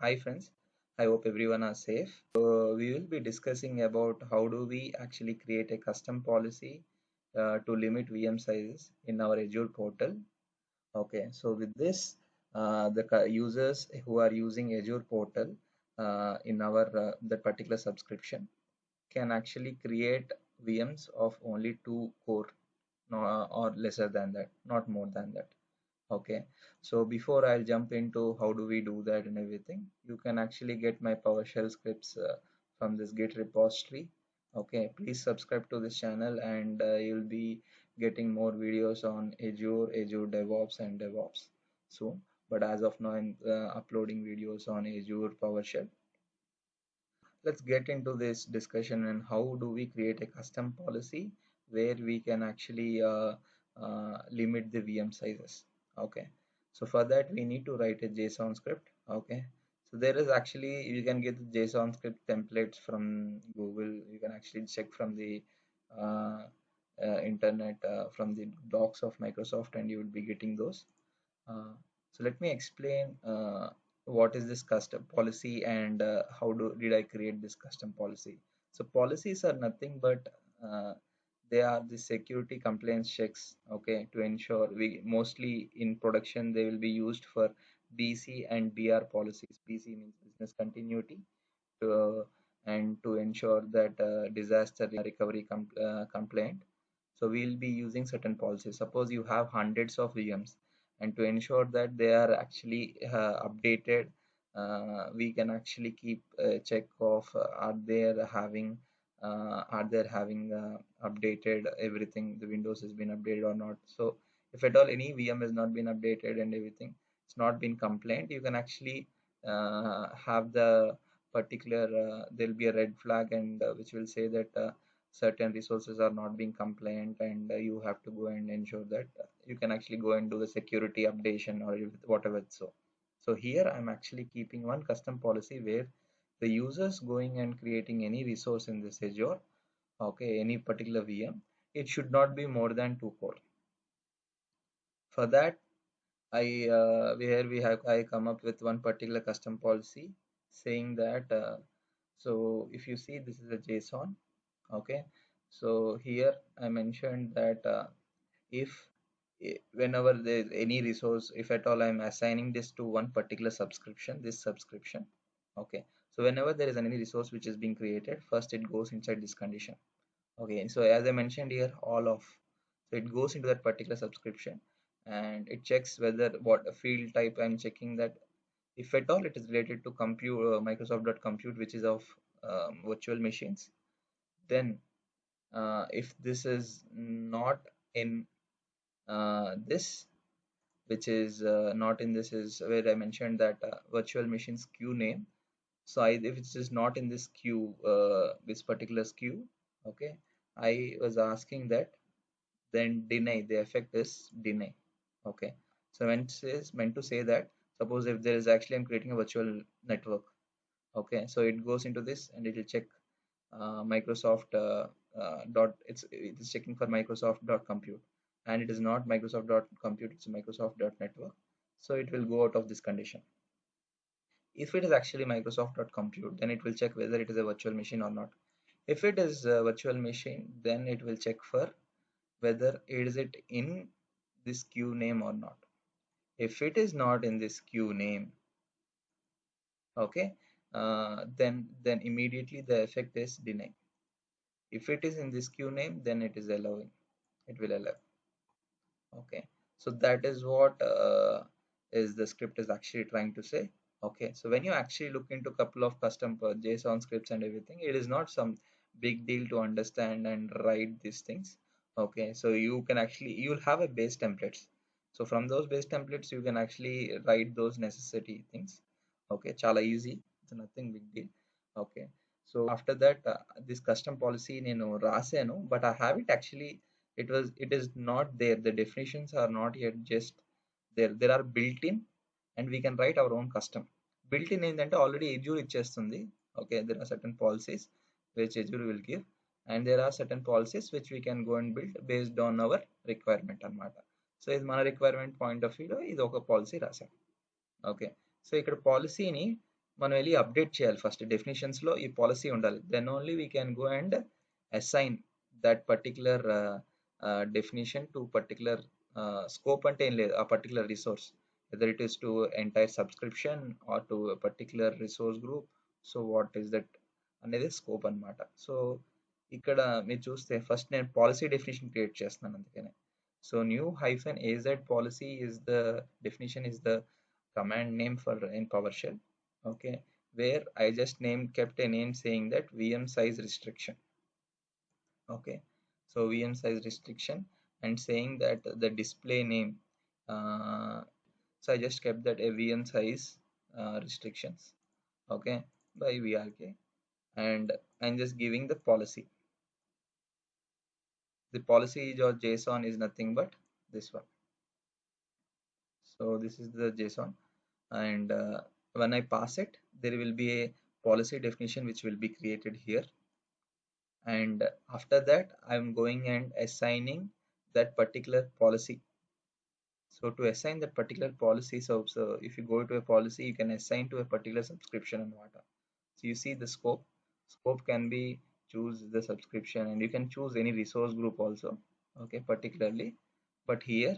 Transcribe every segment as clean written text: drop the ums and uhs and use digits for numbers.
Hi friends, I hope everyone are safe. We will be discussing about how do we actually create a custom policy to limit VM sizes in our Azure portal. Okay, so with this, the users who are using Azure portal in our that particular subscription can actually create VMs of only 2 core, no, or lesser than that, not more than that. Okay, so before I'll jump into how do we do that and everything, you can actually get my PowerShell scripts from this Git repository. Okay, please subscribe to this channel and you'll be getting more videos on Azure, Azure DevOps and DevOps soon. But as of now, I'm uploading videos on Azure PowerShell. Let's get into this discussion and how do we create a custom policy where we can actually limit the VM sizes. Okay, so for that we need to write a JSON script. Okay, so there is actually you can get the JSON script templates from Google. You can actually check from the uh, internet from the docs of Microsoft and you will be getting those. So let me explain what is this custom policy and how did I create this custom policy. So policies are nothing but they are the security compliance checks, okay, to ensure we mostly in production they will be used for BC and BR policies. BC means business continuity to, and to ensure that disaster recovery compliant. So we'll be using certain policies. Suppose you have hundreds of VMs, and to ensure that they are actually updated, we can actually keep a check of are they having updated everything, the Windows has been updated or not. So if at all any VM has not been updated and everything, it's not been complaint, you can actually have the particular there'll be a red flag and which will say that certain resources are not being compliant and you have to go and ensure that you can actually go and do the security updation or whatever. So here I'm actually keeping one custom policy where the users going and creating any resource in this Azure, okay, any particular VM, it should not be more than 2 core. For that I come up with one particular custom policy saying that so if you see this is a JSON. Okay, so here I mentioned that if whenever there is any resource, if at all I'm assigning this to one particular subscription, this subscription, okay, so whenever there is any resource which is being created, first it goes inside this condition. Okay, so as I mentioned here, all of, so it goes into that particular subscription and it checks whether what a field type I'm checking, that if at all it is related to compute Microsoft.compute, which is of virtual machines. Then if this is not in this, which is not in this, is where I mentioned that virtual machines queue name. So if it is not in this queue, this particular queue, okay, I was asking that then deny, the effect is deny. Okay, so when it says meant to say that suppose if there is actually I'm creating a virtual network, okay, so it goes into this and it will check Microsoft dot, it is checking for Microsoft dot compute and it is not Microsoft dot compute, it's Microsoft dot network, so it will go out of this condition. If it is actually Microsoft dot compute, then it will check whether it is a virtual machine or not. If it is a virtual machine, then it will check for whether is it in this queue name or not. If it is not in this queue name, okay, then immediately the effect is deny. If it is in this queue name, then it is allowing, it will allow. Okay, so that is what is the script is actually trying to say. Okay, so when you actually look into a couple of custom JSON scripts and everything, it is not some big deal to understand and write these things. Okay, so you can actually, you'll have a base templates, so from those base templates you can actually write those necessity things. Okay, chala easy, it's nothing big deal. Okay, so after that this custom policy raseno, but I have it actually, it is not there, the definitions are not yet just there are built in and we can write our own custom. Built in ఏంటంటే already Azure ఇచ్చేస్తుంది. Okay, there are certain policies which Azure will give and there are certain policies which we can go and build based on our requirement అన్నమాట. So ఇది మన requirement point of వ్యూలో ఇది ఒక policy రాసాం. Okay, so ఇక్కడ పాలసీని మనం వెళ్ళి అప్డేట్ చేయాలి. ఫస్ట్ డెఫినిషన్స్ లో ఈ పాలసీ ఉండాలి. Then only we can go and assign that particular definition to particular scope అంటే ఏం లేదు, ఆ particular resource whether it is to entire subscription or to particular resource group. So what is that అనేది scope అన్నమాట. So ఇక్కడ మీరు చూస్తే first నేను పాలసీ డెఫినేషన్ క్రియేట్ చేస్తున్నాను అందుకనే. So new hyphen AZ policy is the definition is the command name for in PowerShell. Okay, where I just kept a name saying that VM size restriction. Okay, so VM size restriction and saying that the display name. Uh, so I just kept that a VM size restrictions. Okay, by VRK, and I'm just giving the policy. The policy or JSON is nothing but this one. So this is the JSON, and when I pass it, there will be a policy definition which will be created here. And after that, I'm going and assigning that particular policy. So to assign that particular policy, so if you go to a policy, you can assign to a particular subscription and what. So you see the scope. Scope can be choose the subscription, and you can choose any resource group also. Okay, particularly. But here,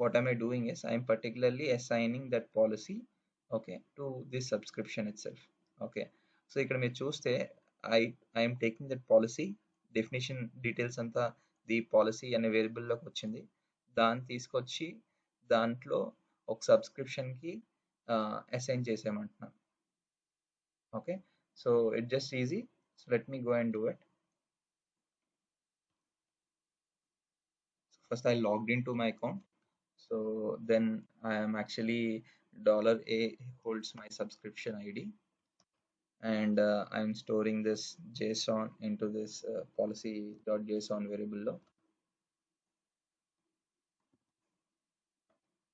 what am I doing is I'm particularly assigning that policy, okay, to this subscription itself. Okay. So ఇక్కడ మీరు చూస్తే I am taking that policy definition details అంతా the policy అనే variable లోకి వచ్చింది. దాన్ని తీసుకొచ్చి దాంట్లో ఒక సబ్స్క్రిప్షన్ కి assign చేసేయమంటున్నాను. Okay, so it's just easy. So let me go and do it. First I logged into my account. So then I am actually $A holds my subscription ID, and I'm storing this JSON into this policy.json variable.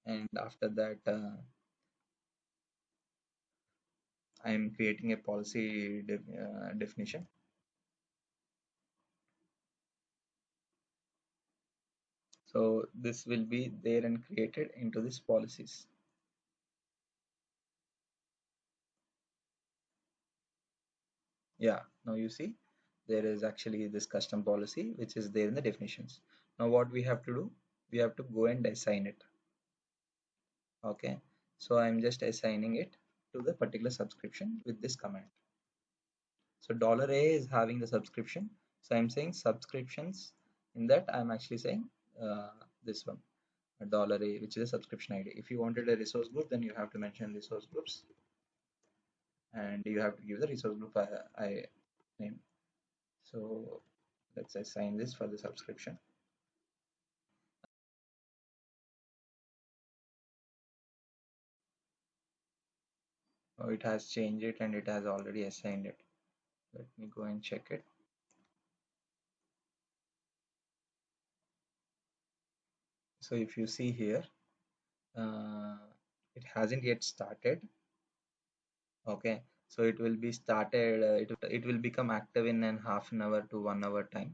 And after that, I'm creating a policy definition. So this will be there and created into this policies. Yeah, now you see there is actually this custom policy which is there in the definitions. Now what we have to do, we have to go and assign it. Okay, so I'm just assigning it to the particular subscription with this command. So $A is having the subscription, so I'm saying subscriptions. In that I'm actually saying this one, $A, which is a subscription ID. If you wanted a resource group, then you have to mention resource groups, and you have to give the resource group I name. So let's assign this for the subscription. Oh, it has changed it and it has already assigned it. Let me go and check it. So if you see here, uh, it hasn't yet started. Okay, so it will be started, it will become active in an half an hour to 1 hour time.